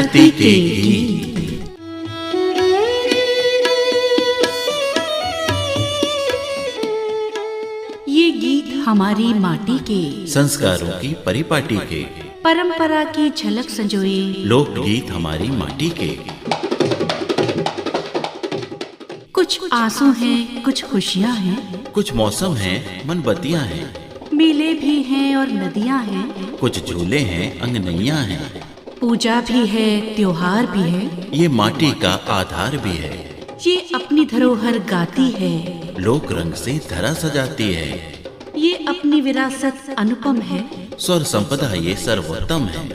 धरती के गीत। ये गीत हमारी माटी के संस्कारों की परिपाटी के, परंपरा की झलक संजोए लोकगीत हमारी माटी के। कुछ आंसू हैं, कुछ खुशियाँ हैं, कुछ मौसम हैं, मनबत्तियाँ हैं, मेले भी हैं और नदियाँ हैं, कुछ झूले हैं, अंगनैयाँ हैं, पूजा भी है, त्योहार भी है, ये माटी का आधार भी है। ये अपनी धरोहर गाती है, लोक रंग से धरा सजाती है, ये अपनी विरासत अनुपम है, स्वर संपदा ये सर्वोत्तम है।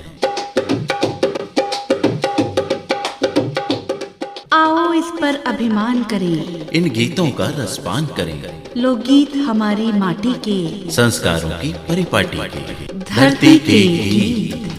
आओ इस पर अभिमान करें, इन गीतों का रसपान करें, लोकगीत हमारी माटी के संस्कारों की परिपाटी के, धरती के गीत।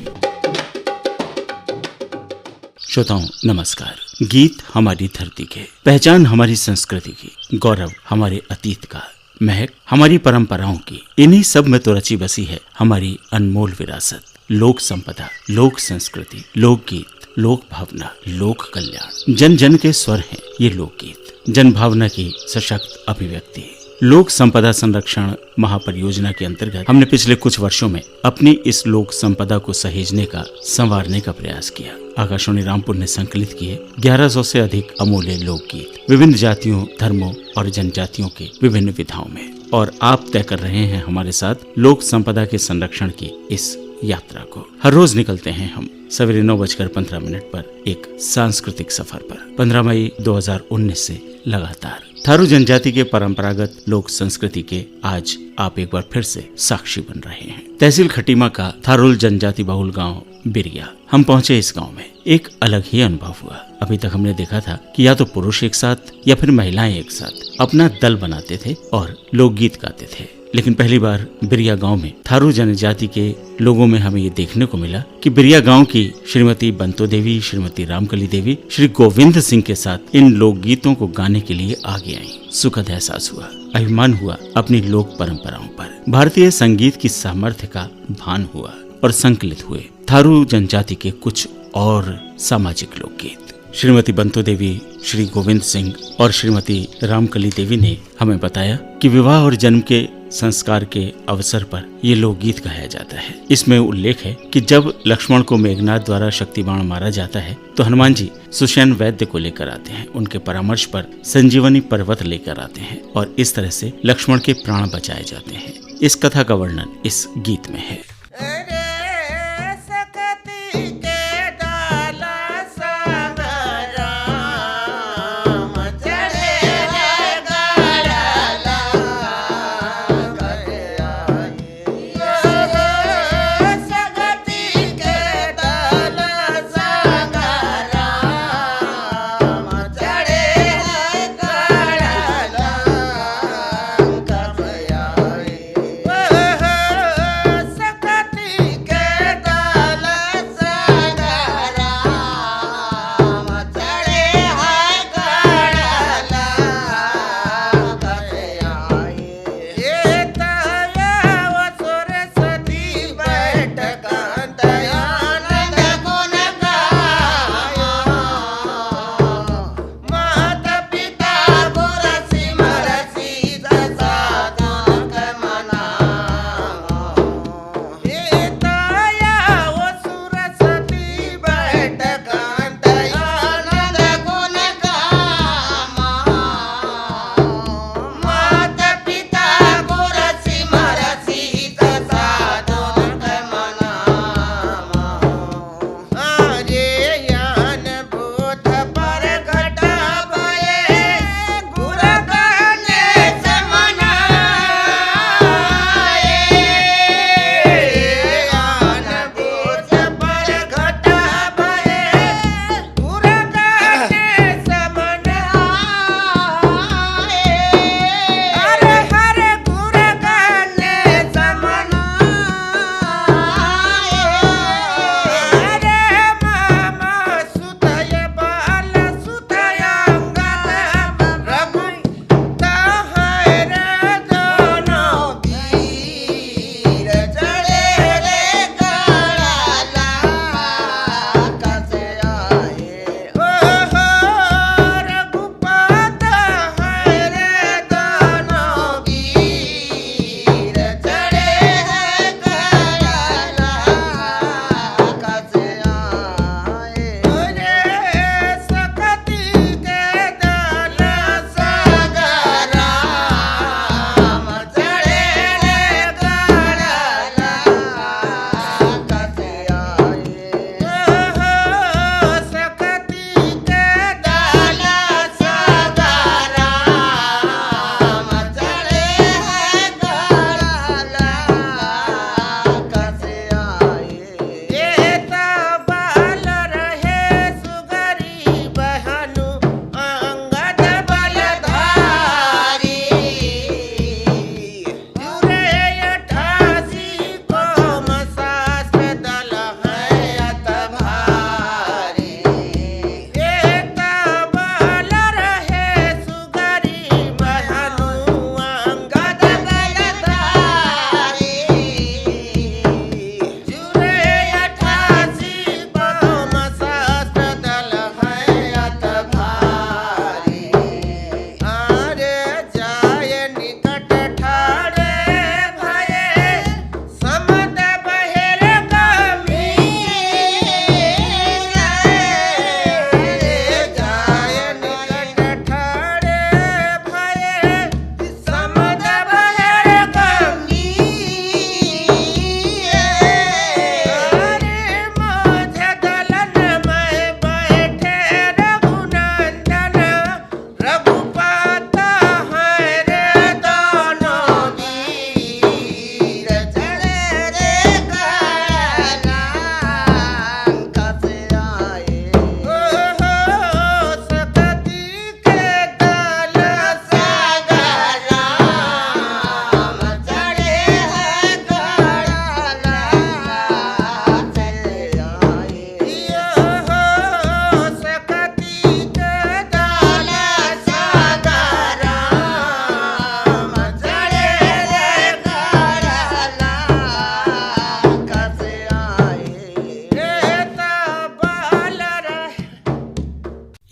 श्रोताओं नमस्कार। गीत हमारी धरती के, पहचान हमारी संस्कृति की, गौरव हमारे अतीत का, महक हमारी परंपराओं की, इन्हीं सब में तो रची बसी है हमारी अनमोल विरासत। लोक संपदा, लोक संस्कृति, लोकगीत, लोक भावना, लोक कल्याण। जन जन के स्वर हैं ये लोकगीत, जन भावना की सशक्त अभिव्यक्ति। लोक संपदा संरक्षण महापरियोजना के अंतर्गत हमने पिछले कुछ वर्षों में अपनी इस लोक संपदा को सहेजने का, संवारने का प्रयास किया। आकाशवाणी रामपुर ने संकलित किए 1100 से अधिक अमूल्य लोकगीत विभिन्न जातियों, धर्मों और जनजातियों के विभिन्न विधाओं में, और आप तय कर रहे हैं हमारे साथ लोक संपदा के संरक्षण की इस यात्रा को। हर रोज निकलते हैं हम सवेरे 9:15 पर एक सांस्कृतिक सफर पर। 15 मई 2019 से लगातार थारू जनजाति के परंपरागत लोक संस्कृति के आज आप एक बार फिर से साक्षी बन रहे हैं। तहसील खटीमा का थारूल जनजाति बहुल गांव बिरिया। हम पहुंचे इस गांव में, एक अलग ही अनुभव हुआ। अभी तक हमने देखा था कि या तो पुरुष एक साथ या फिर महिलाएं एक साथ अपना दल बनाते थे और लोकगीत गाते थे, लेकिन पहली बार बिरिया गांव में थारू जनजाति के लोगों में हमें ये देखने को मिला कि बिरिया गांव की श्रीमती बंतो देवी, श्रीमती रामकली देवी, श्री गोविंद सिंह के साथ इन लोकगीतों को गाने के लिए आगे आई। सुखद एहसास हुआ, अभिमान हुआ अपनी लोक परंपराओं पर। भारतीय संगीत की सामर्थ्य का भान हुआ और संकलित हुए थारू जनजाति के कुछ और सामाजिक लोकगीत। श्रीमती बंतो देवी, श्री गोविंद सिंह और श्रीमती रामकली देवी ने हमें बताया कि विवाह और जन्म के संस्कार के अवसर पर ये लोकगीत गाया जाता है। इसमें उल्लेख है कि जब लक्ष्मण को मेघनाथ द्वारा शक्ति बाण मारा जाता है तो हनुमान जी सुषेण वैद्य को लेकर आते हैं, उनके परामर्श पर संजीवनी पर्वत लेकर आते हैं और इस तरह से लक्ष्मण के प्राण बचाए जाते हैं। इस कथा का वर्णन इस गीत में है।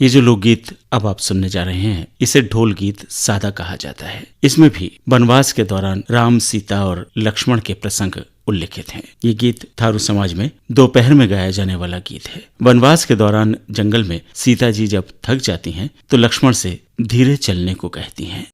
ये जो लोकगीत अब आप सुनने जा रहे हैं इसे ढोल गीत सादा कहा जाता है। इसमें भी वनवास के दौरान राम, सीता और लक्ष्मण के प्रसंग उल्लिखित हैं। ये गीत थारू समाज में दोपहर में गाया जाने वाला गीत है। वनवास के दौरान जंगल में सीता जी जब थक जाती हैं तो लक्ष्मण से धीरे चलने को कहती हैं।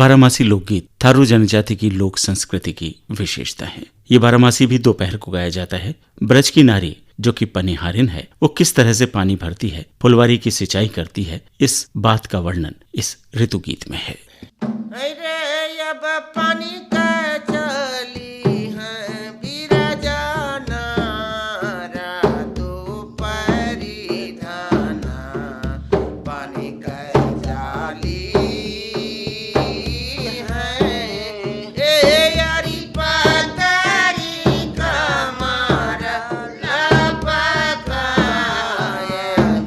बारामासी लोकगीत थारू जनजाति की लोक संस्कृति की विशेषता है। ये बारामासी भी दोपहर को गाया जाता है। ब्रज की नारी जो कि पनिहारिन है, वो किस तरह से पानी भरती है, फुलवारी की सिंचाई करती है, इस बात का वर्णन इस ऋतु गीत में है। अरे अब पानी का चली है बिराजाना, रातों परिधाना, पानी का चली है। ए यारी पतारी कमारा लपकाए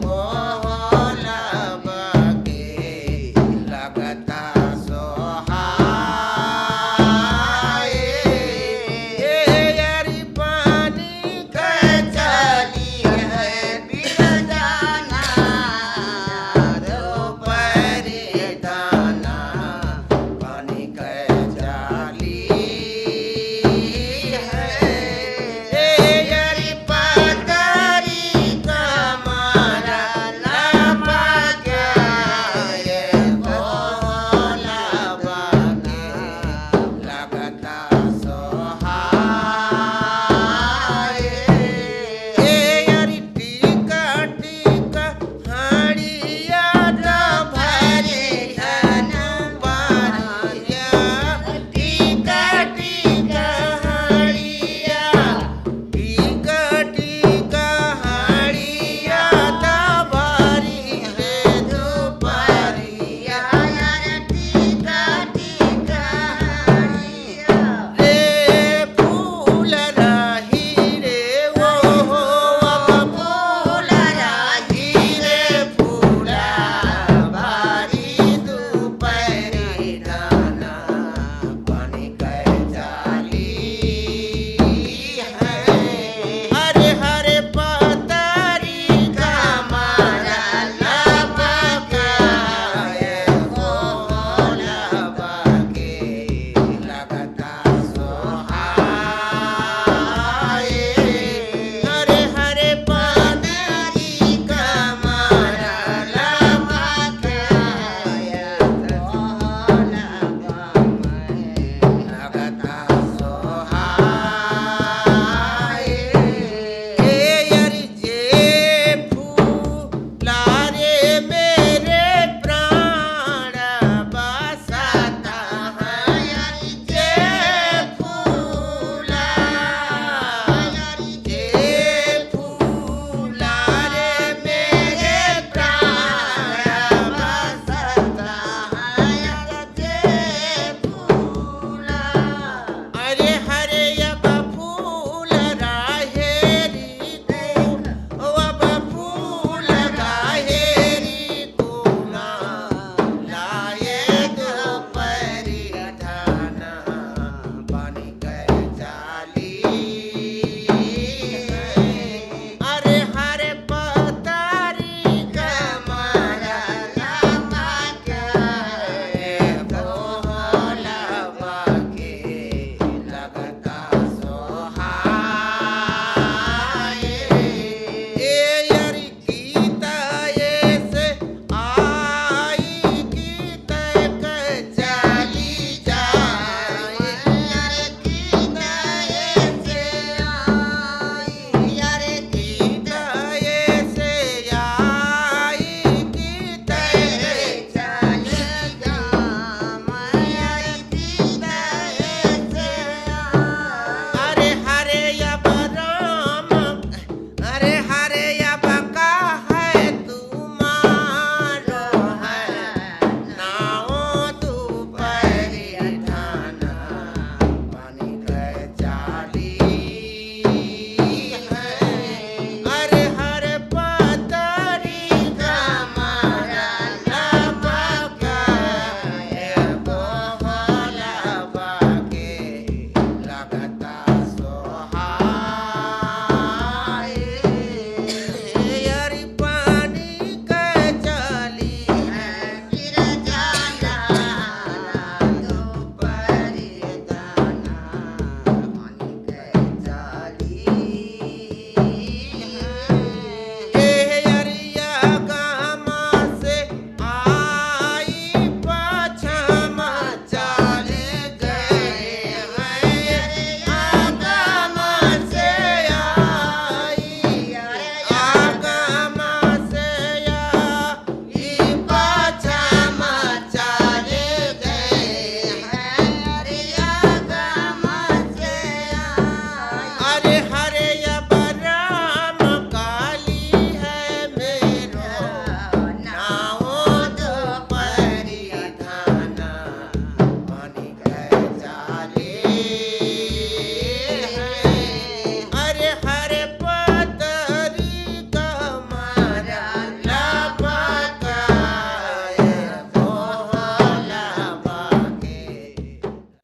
मोहला बगे लगता सोहा।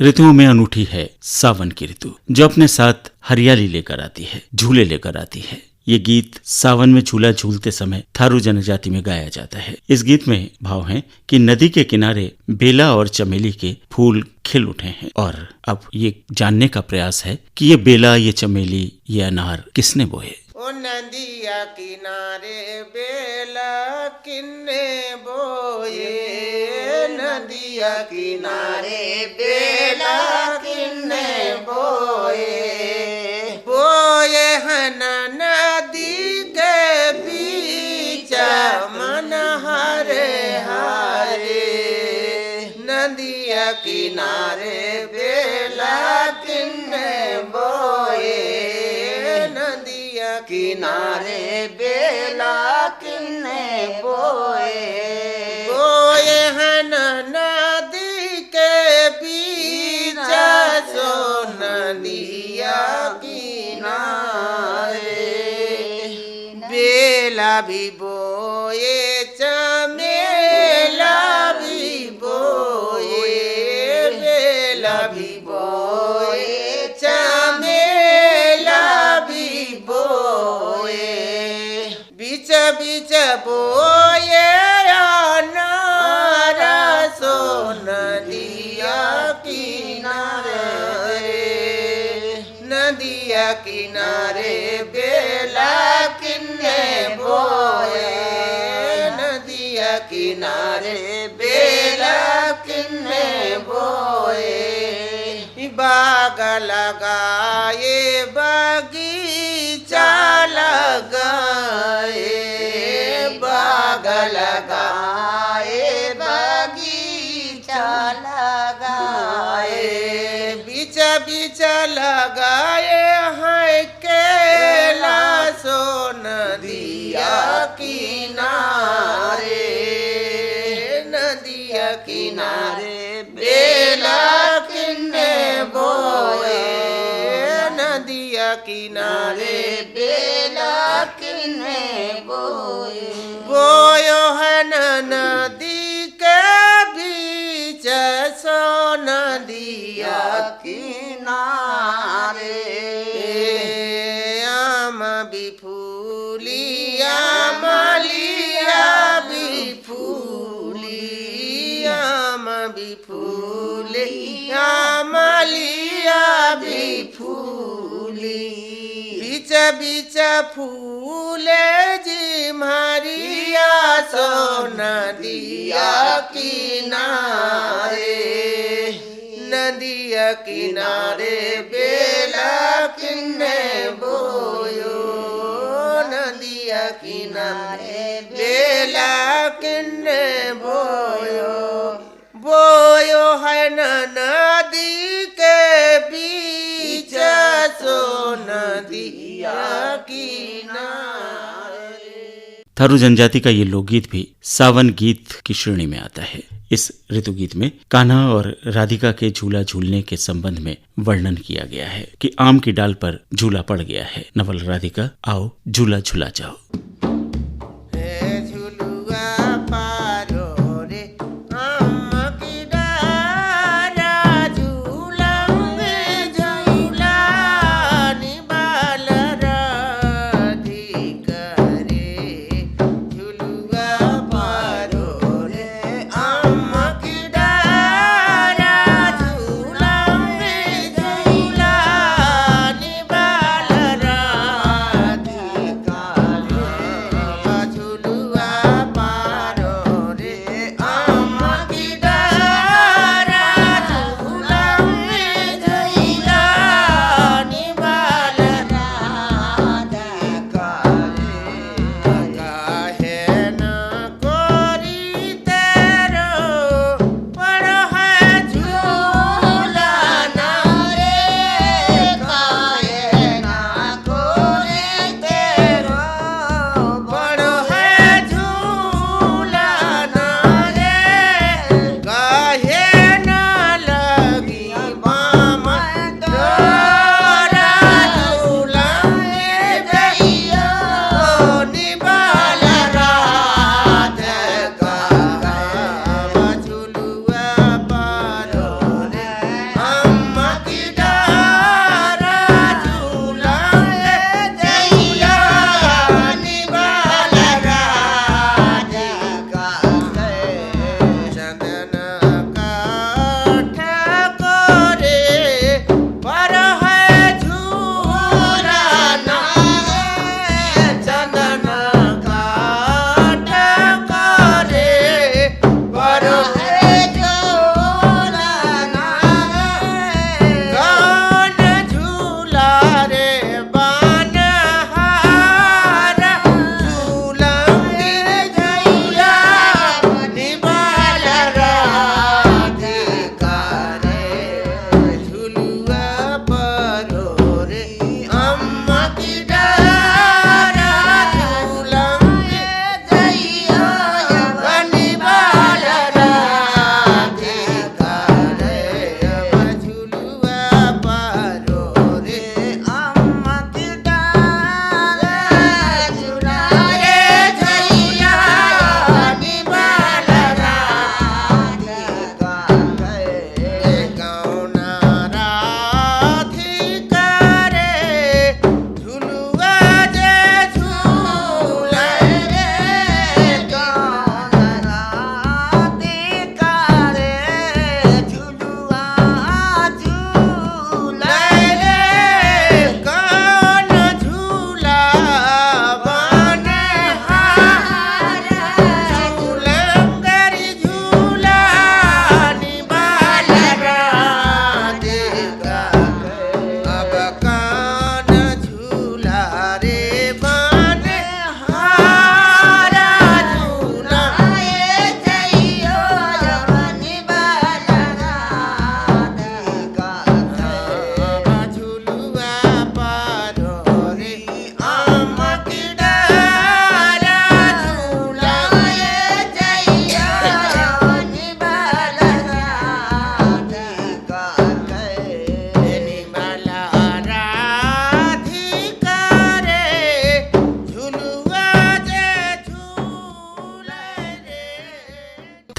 ऋतुओं में अनूठी है सावन की ऋतु, जो अपने साथ हरियाली लेकर आती है, झूले लेकर आती है। ये गीत सावन में झूला झूलते समय थारू जनजाति में गाया जाता है। इस गीत में भाव है कि नदी के किनारे बेला और चमेली के फूल खिल उठे हैं, और अब ये जानने का प्रयास है कि ये बेला, ये चमेली, ये अनार किसने बोए। ओ नदिया किनारे बेला किन्ने बोए, नदिया किनारे बेला किन्ने बोए, बोए हन नदी के बीच मन हरे हरे, नदिया किनारे बेला किन्ने बोए, नदिया किनारे बेला किन्ने बोए, बोए हन नदी के बीच सो नदिया किनारे, बेला भी बोए चमेला भी बोए, बेला भी बोए चमेला भी बोए, बीच बीच बोए अनार सो नदिया किनारे, नदिया किनारे बेला किन्ने बोए, नदिया किनारे बेला किन्ने बोए, बाग लगाए बगीचा लगाए, बाग लगाए बगीचा लगाए, बीच बीच लगाए हैं केला सो नदिया किनारे, नदिया किनारे बेला किन्ने बोए, नदिया किनारे बेला किन्ने बोए, बोयो है नदी के बीच सो नदिया किनारे, आम भी फूली आमलिया भी फूली, आम भी फूली आमलिया भी फूली, बीच बीच फूले जी मारिया सो नदिया किनारे, नदिया किनारे बेला किन्ने बोयो, नदिया किनारे बेला किन्ने बोयो, बोयो है नदी के बीच सो नदिया किनारे। थारू जनजाति का ये लोकगीत भी सावन गीत की श्रेणी में आता है। इस ऋतु गीत में कान्हा और राधिका के झूला झूलने के संबंध में वर्णन किया गया है कि आम की डाल पर झूला पड़ गया है, नवल राधिका आओ झूला झूला जाओ।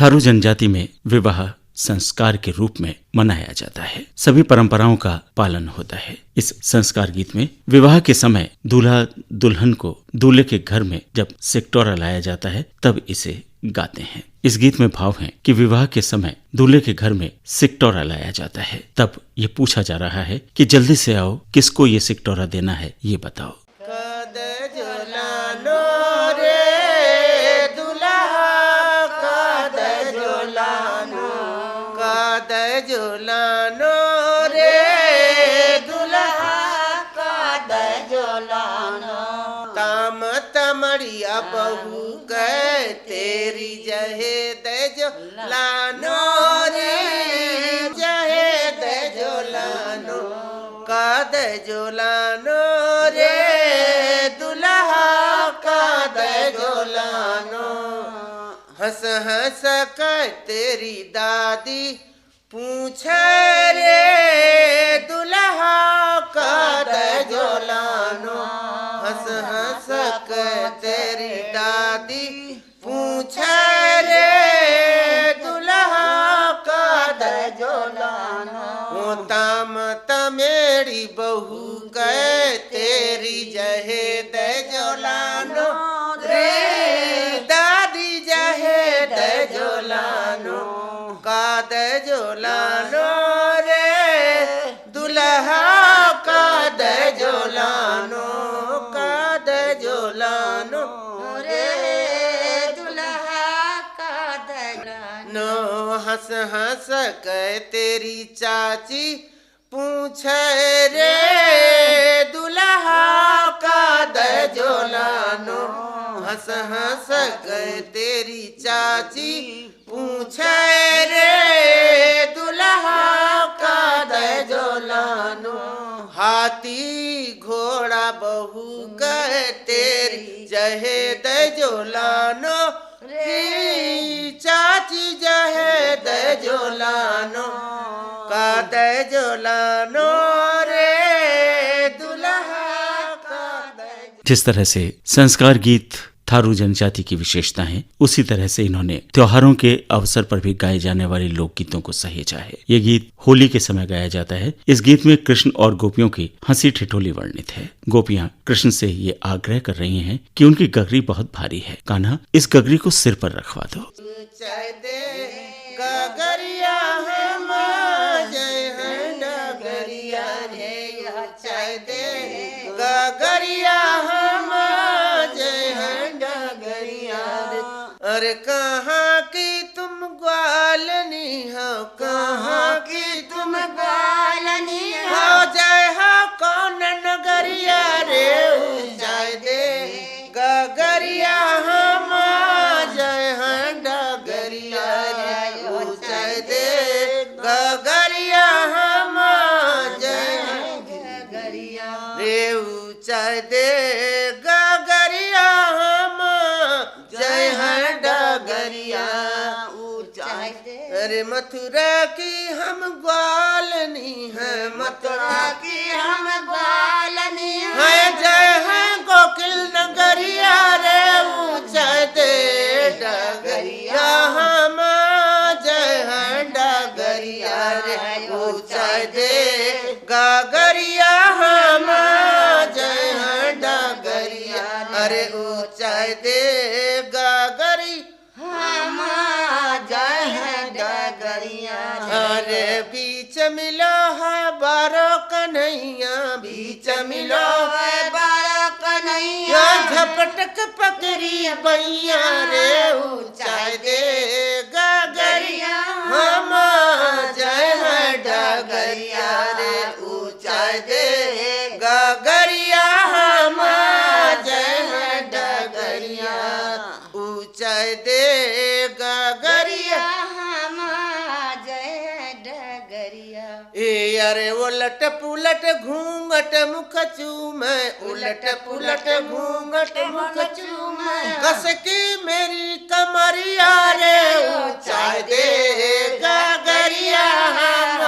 थारू जनजाति में विवाह संस्कार के रूप में मनाया जाता है। सभी परंपराओं का पालन होता है। इस संस्कार गीत में विवाह के समय दूल्हा दुल्हन को दूल्हे के घर में जब सिकटोरा लाया जाता है तब इसे गाते हैं। इस गीत में भाव है कि विवाह के समय दूल्हे के घर में सिकटोरा लाया जाता है। तब ये पूछा जा रहा है कि जल्दी से आओ, किसको ये सिकटोरा देना है ये बताओ। कद झुलानो रे दुल्हा, कद झुलानो, कद झुलानो रे दुल्हा, कद झुलानो। ताम तमड़िया बहू गए तेरी जहे दे झुलानो रे, जहे दे झुलानो, कद झुलानो रे दुल्हा, कद झुलानो। हंस हंस कर तेरी दादी पूछे रे दुल्हा, कद झुलानो। हंस हंस कर तेरी दादी पूछे रे दुल्हा, कद झुलानो। ओ ताम तमेरी बहू गए तेरी जहे दे झुलानो रे, दादी जहे दे झुलानो, कद झुलानो रे दुल्हा, कद झुलानो, कद झुलानो रे दुल्हा, कद झुलानो। हंस हंस कर तेरी चाची पूछे रे दुल्हा, कद झुलानो। हंस हंस कर तेरी चाची पूछे रे दुल्हा, कद झुलानो। हाथी घोड़ा बहू गए तेरी जहे दे झुलानो रे, चाची जहे दे झुलानो, कद झुलानो रे दुल्हा, कद। जिस तरह से संस्कार गीत थारू जनजाति की विशेषता है, उसी तरह से इन्होंने त्योहारों के अवसर पर भी गाए जाने वाले लोकगीतों को सहेजा है। ये गीत होली के समय गाया जाता है। इस गीत में कृष्ण और गोपियों की हंसी ठिठोली वर्णित है। गोपियां कृष्ण से ये आग्रह कर रही हैं कि उनकी गगरी बहुत भारी है, कान्हा इस गगरी को सिर पर रखवा दो। गगरिया हम जय हैं डगरिया रे, चाय दे गगरिया हम जय हैं डगरिया रे। अरे कहाँ की तुम ग्वालनी हो, कहाँ की तुम ग्वालनी हो, जय हो कौन नगरिया रे, चाय दे गगरिया हम जय हैं डगरिया रे, चाय दे गगरिया हम जय गगरिया रे, चाय दे गगरिया हम जय हैं डगरिया, चाय दे। अरे मथुरा की हम ग्वालनी है, मथुरा की हम ग्वालनी है, जय है गोकुल नगरिया रे, चाय दे डगरिया हम जय हैं डगरिया रे, चाय दे गगरिया हम जय हैं डगरिया। अरे चाय दे गगरी हम जय हैं डगरिया। अरे बीच मिलो है बारो कन्हैया, बीच मिलो है बारो कन्हैया, झपटक पकड़ी बैया रे, चाय दे गगरिया हम जय हैं डगरिया रे, चाय दे गगरिया हम जय हैं डगरिया, चाय दे गगरिया हम जय डगरिया। ए अरे उलट पुलट घूंघट मुख चूमे, उलट पुलट घूंघट मुख चूमे, कस की मेरी कमरिया रे, चाय दे गगरिया हम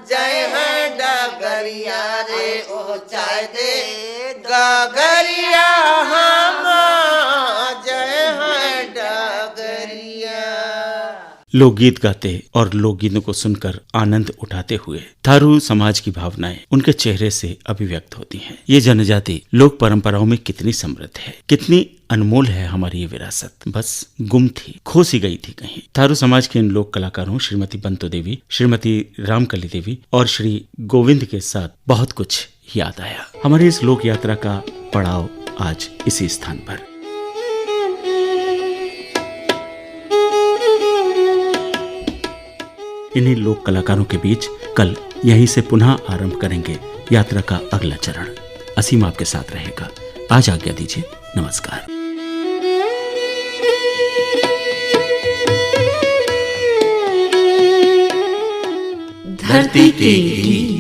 जय हैं डगरिया रे, चाय दे गगरिया हम जय हैं डगरिया। लोकगीत गाते और लोकगीतों को सुनकर आनंद उठाते हुए थारू समाज की भावनाएं उनके चेहरे से अभिव्यक्त होती हैं। ये जनजाति लोक परंपराओं में कितनी समृद्ध है, कितनी अनमोल है हमारी ये विरासत, बस गुम थी, खो सी गई थी कहीं। थारू समाज के इन लोक कलाकारों श्रीमती बंतो देवी, श्रीमती रामकली देवी और श्री गोविंद के साथ बहुत कुछ याद आया। हमारी इस लोक यात्रा का पड़ाव आज इसी स्थान पर। इन्हीं लोक कलाकारों के बीच कल यहीं से पुनः आरंभ करेंगे यात्रा का अगला चरण। असीम आपके साथ रहेगा। आज आज्ञा दीजिए, नमस्कार। धरती के गीत।